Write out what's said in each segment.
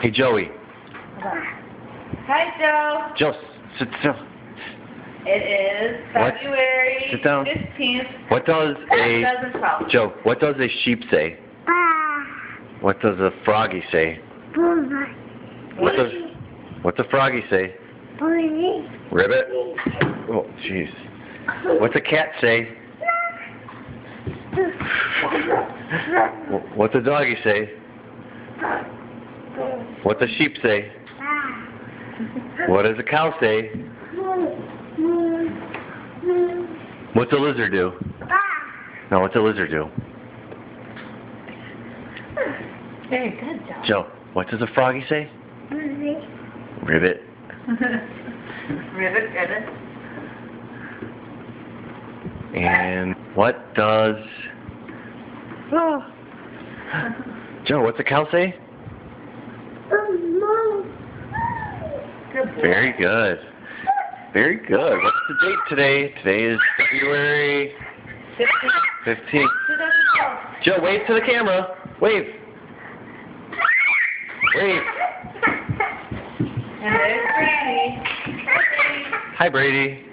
Hey, Joey. Hi, Joe. Joe, sit still. It is What? February Sit down. 15th, What does a 2012. Joe? What does a sheep say? What does a froggy say? What's a froggy say? Ribbit. Oh, jeez. What's a cat say? What's a doggy say? What's a sheep say? What does a cow say? What's a lizard do? No, what's a lizard do? Very good, Joe. Joe, what does a froggy say? Ribbit. Ribbit, ribbit. And what does... Joe, what's a cow say? Good boy. Very good. Very good. What's the date today? Today is February 15th. 2012. Joe, wave to the camera. Wave. Wave. And there's Brady. Hi, Brady.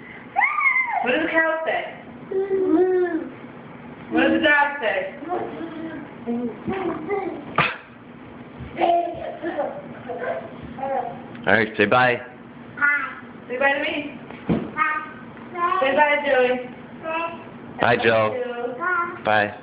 What does the cow say? What does the dog say? All right, say bye. Say bye to me. Say bye, Joey. Bye, Joe. Thank you. Bye.